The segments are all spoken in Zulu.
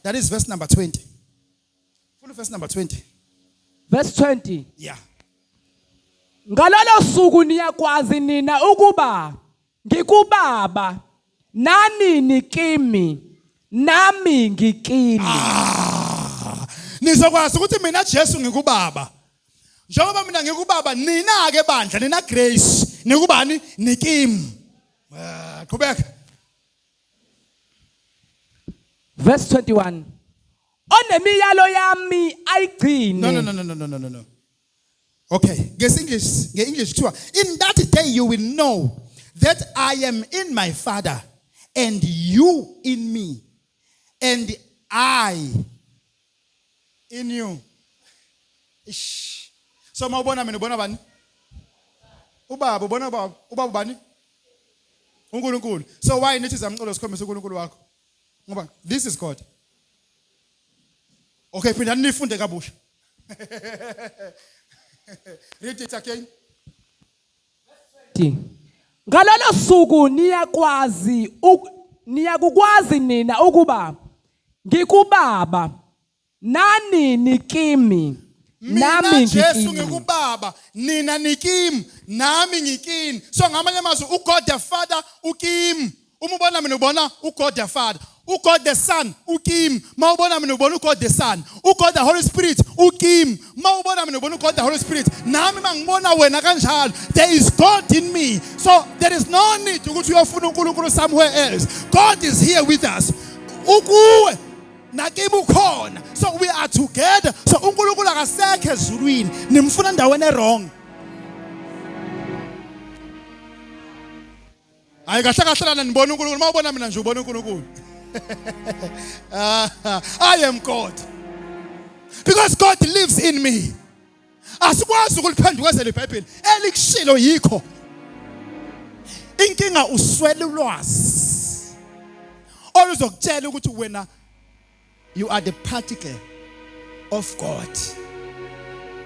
That is verse number 20. Full verse number 20. Verse 20. Yeah. Ngalolo suku niyakwazi nina ukuba ngikubaba nani kimi nami ngikini. Nizokwazi ukuthi mina Jesu ngikubaba. Njengoba mina ngikubaba nina ke bandla nina Grace nikubani nikimi. Qhubeka. Verse 21. Onemiyalo yami ayigcine. No. Okay, English too. In that day you will know that I am in my Father and you in me and I in you. Ish. So mawubona mina ubona bani? Ubaba ubona ubaba bani? uNkulunkulu. So why nithi zamcolo sikhombisa uNkulunkulu wakho? Ngoba this is God. Okay, phinda nifunde kabusha. Read it again. Ngalolo suku niyakukwazi nina ukuba ngikubaba nani nikimi nami Jesu ngikini. ngikubaba nina nikimi nami ngikini. So ngamanye amazwi uGod the Father ukimi. Uma ubona mina ubona uGod the Father. uGod the Son ukim. Mawubona mina ubona uGod the Son. uGod the Holy Spirit ukim. Mawubona mina ubona uGod the Holy Spirit. Nami mangibona wena kanjalo. There is God in me. So there is no need ukuthi uyofuna uNkulunkulu somewhere else. God is here with us. Ukuwe nakibu khona. So we are together. So uNkulunkulu akasekho ezulwini. Nimfuna ndaweni wrong. Hayi kahle kahle lana nibona uNkulunkulu. Mawubona mina nje ubona uNkulunkulu. I am God. Because God lives in me. Asikwazi ukuliphendukeza leBhayibheli elikushilo yikho. Inkinga uswele ulwazi. Oluzokutshela ukuthi wena you are the particle of God.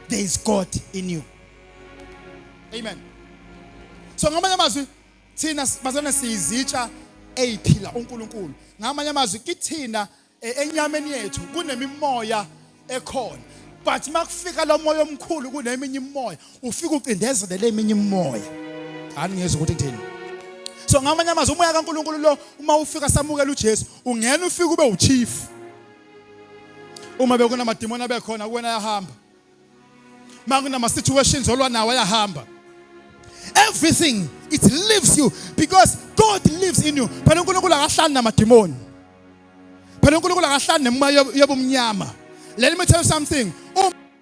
There is God in you. Amen. So ngamanye amazwi thina bazana sizitsha eyiphila uNkulunkulu. Ngamanye amazwi kithina enyameni yethu kunemimoya ekhona. But makufika lo moya omkhulu kuneminye imimoya, ufika ucindezele leminye imimoya. Hani ngezwe ukuthi kuthini. So ngamanye amazwi umoya kaNkulunkulu lo uma ufika samukela uJesu, ungena ufika ube uchief. Uma bekuna madimoni abekhona kuwena ayahamba. Makuna situations olwa nawe ayahamba. Everything, it lives you because God lives in you. Phela uNkulunkulu akahlali namadimoni. Phela uNkulunkulu akahlali nemoya yobumnyama. Let me tell you something.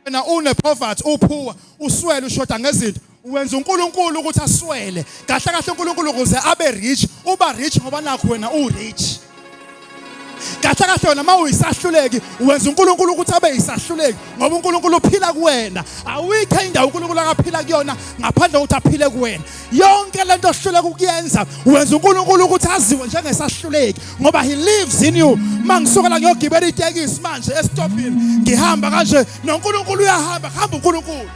Uma une poverty, upoor, uswele ushoda ngezinto, wenza uNkulunkulu ukuthi aswele. Kahle kahle uNkulunkulu ukuze abe rich, uba rich ngoba nakho wena u-rich. Kahle kahle wena mawuyisahluleki, wenza uNkulunkulu ukuthi abe yisahluleki ngoba uNkulunkulu uphila kuwena. Awikho indawo uNkulunkulu akaphila kuyona ngaphandle ukuthi aphile kuwena. Yonke lento ohluleka ukuyenza, wenza uNkulunkulu ukuthi aziwe njengesahluleki ngoba he lives in you. Mangisuka la ngiyogibela itekisi manje estopini, ngihamba kanje noNkulunkulu uyahamba, hamba uNkulunkulu.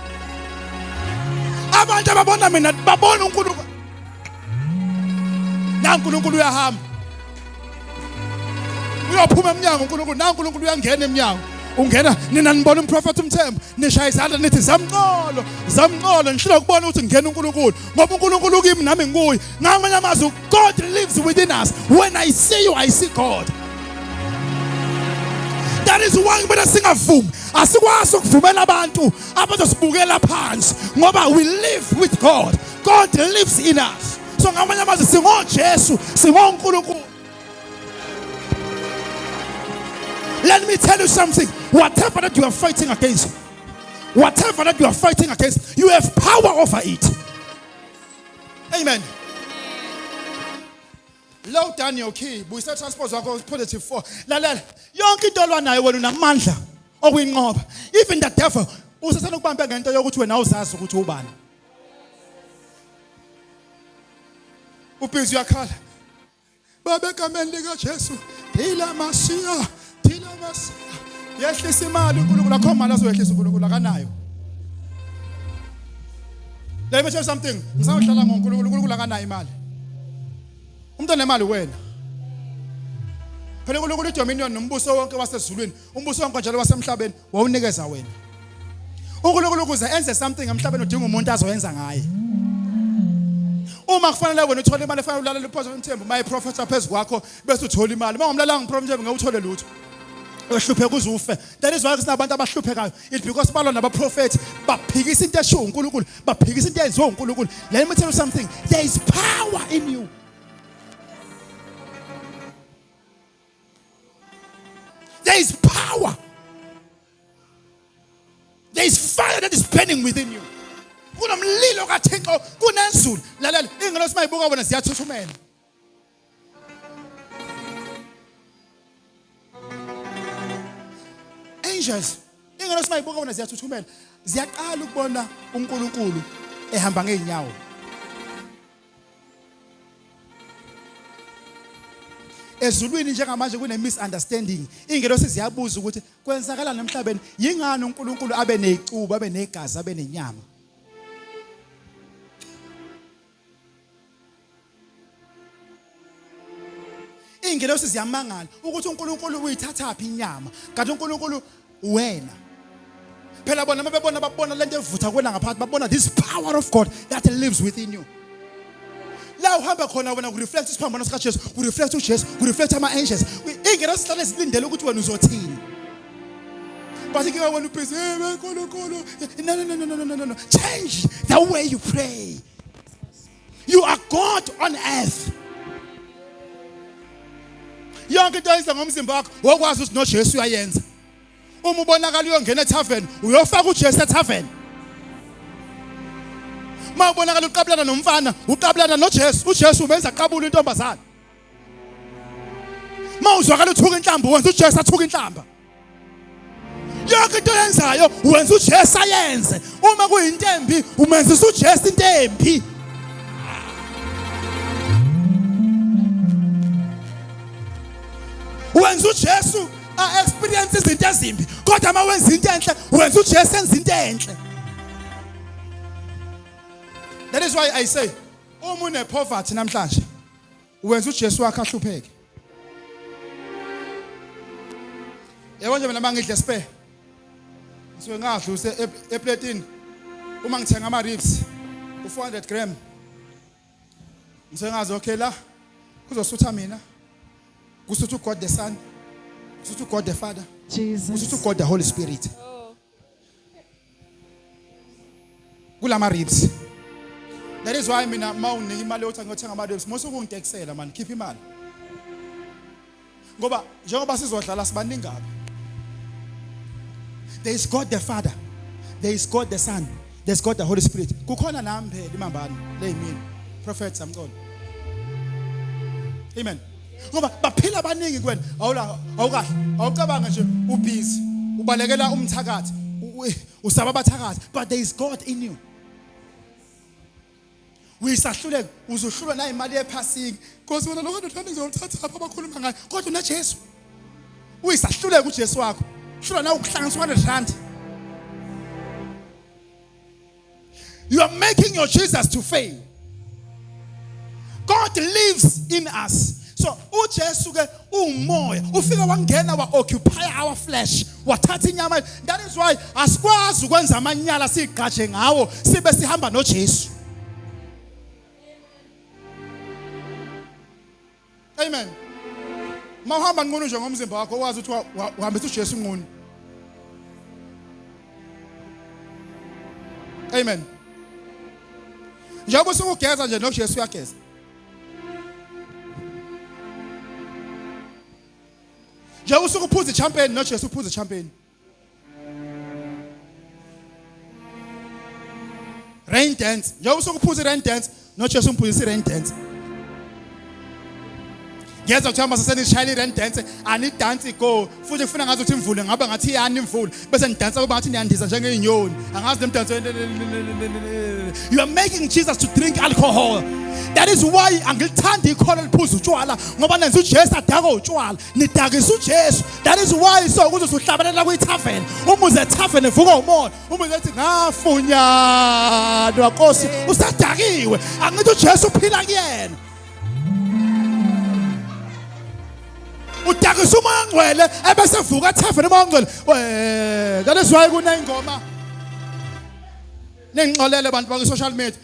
Abantu ababona mina babona uNkulunkulu. Na uNkulunkulu uyahamba. Uyaphuma eminyango uNkulunkulu, na uNkulunkulu uyangena eminyango. Ungena nina nibona umprofeti uMthembu, nishaya izandla nithi zamncolo nishilo ukubona ukuthi ngena uNkulunkulu ngoba uNkulunkulu ukimi nami ngikuye. Ngamanye amazwi God lives within us. When I see you, I see God. That is why mina singavumi, asikwazi ukuvumela abantu abazosibukela phansi ngoba we live with God. God lives in us. So ngamanye amazwi singoJesu, singoNkulunkulu. Let me tell you something. Whatever that you are fighting against, you have power over it. Amen. Low down your key. We say transport put it for. Lalela. Yonke into olwanayo wena unamandla okuyinqoba. Even the devil usasana ukubamba ngento yokuthi wena awuzazi ukuthi ubani. Ubhizi uyakhala. Babe egameni lika Jesu. Phila Masiya. Yehlisa imali uNkulunkulu akho mali azoyehlisa uNkulunkulu akanayo. Let me tell you something. Ngisahlala ngoNkulunkulu, uNkulunkulu akanayo imali. Umuntu onemali wena. phela uNkulunkulu idominion nombuso wonke wasezulwini umbuso wonke njalo wasemhlabeni wawunikeza wena. uNkulunkulu ukuze enze something emhlabeni udinga umuntu azoyenza ngaye. Uma kufanele wena uthola imali efanele ulalela uProfessor Mthembu maye professor phezulu kwakho bese uthola imali. Uma ngomlalanga uProfessor Mthembu ngeke uthole lutho. Ehlupheka uze ufe. That is why kunabantu abahluphekayo. It's because balona nabaprofeti baphikisa into esho uNkulunkulu, baphikisa into eyenziwa uNkulunkulu. Let me tell you something. There is power in you. There is power. There is fire that is burning within you. Kunomlilo kaThixo, kunenzulu. Lalela, ingelo simayibuka bona siyathuthumela. Angels, ingelo simayibuka bona siyathuthumela. Ziyaqala ukubona uNkulunkulu ehamba ngeenyawo. Ezulwini njengamanje kune misunderstanding. Ingelo siziyabuza ukuthi kwenzakala nemhlabeni yingani uNkulunkulu abe nezicubu, abe negazi, abe nenyama. Ingelo siziyamangala ukuthi uNkulunkulu uyithathaphi inyama, kanti uNkulunkulu wena. Phela bona babona lento evutha kwena ngaphakathi, babona this power of God that lives within you. La uhamba khona wena kureflect isiphambano sika Jesu, kureflect uJesu, kureflect ama angels. Ingelo sihlale silindele ukuthi wena uzothini. But if you want to pray, no. Change the way you pray. You are God on earth. Yonke into ayisa ngomzimba wakho wokwazi ukuthi noJesu uyayenza. Uma ubonakala uyongena ethaveni, uyofaka uJesu ethaveni. Uma ubonakala uqabulana nomfana, uqabulana noJesu, uJesu umenza qabula intombazana. Uma uzwakala uthuka inhlamba, wenza uJesu athuka inhlamba. Yonke into yenzayo wenza uJesu ayenze. Uma kuyintembi, umenzisa uJesu intembi. Wenza uJesu experience izinto ezimbi, kodwa uma wenza into enhle, wenza uJesu enza into enhle. That is why I say, uma une poverty namhlanje, wenza uJesu wakhe ahlupheke. Yebo nje mina mangidle spare. Ngisuke ngadla use eplatini. Uma ngithenga ama ribs u400 gram. Ngisuke ngazi okay la kuzosutha mina. Kusuthu God the Son. Kusuthu God the Father. Jesus. Kusuthu God the Holy Spirit. Kulama ribs. That is why mina mawunika imali yokuthi ngiyothenga ama ribs. Mose ukungiteksela man, keep imali. Ngoba njengoba sizodlala sibaningi apha. There is God the Father. There is God the Son. There is God the Holy Spirit. Kukhona nami phela imambani leyimini. Prophet samqondo. Amen. Ngoba baphila abaningi kwena. Awula awukahle. Awucabanga nje ubhizi. Ubalekela umthakathi. Usaba abathakathi. But there is God in you. Uyisahluleka uzohlulwa na imali ephasiki. Because wena lokho uthanda ngizothatha apha abakhuluma ngayo. Kodwa unaJesu. Uyisahluleka uJesu wakho. Hlula na ukuhlanganiswa ne-100. You are making your Jesus to fail. God lives in us. So uJesu ke umoya ufika wangena wa occupy our flesh wathatha inyama. That is why asikwazi ukwenza amanyala sigaje ngawo sibe sihamba noJesu. Amen. Mawuhamba ngqono nje ngomzimba wakho wazi ukuthi uhambisa uJesu ngqono. Amen. Njengoba usukugeza nje noJesu uyageza. Njengoba usukuphuza ichampagne noJesu uphuza ichampagne. Rain dance. Njengoba usukuphuza rain dance noJesu umphuzisa rain dance. Ngeza ukuthamba sesenishayile rain dance ani dance go futhi kufuna ngathi uthi imvula ngabe ngathi yani imvula bese nidansa kuba ngathi niyandiza njengeinyoni angazi lemdanso. You are making Jesus to drink alcohol. That is why angilithandi ikhola liphuza utshwala ngoba nenza uJesu adaka utshwala nidakisa uJesu. That is why so ukuze uhlabelela kwi-tavern umuze tavern evuka umoya umuze ethi ngafunyanwa Nkosi usadakiwe angithi uJesu uphila kuyena. udakisa umoya ongcwele ebese vuka ethaveni umoya ongcwele. That is why kuneyingoma nengixolele abantu bakwi social media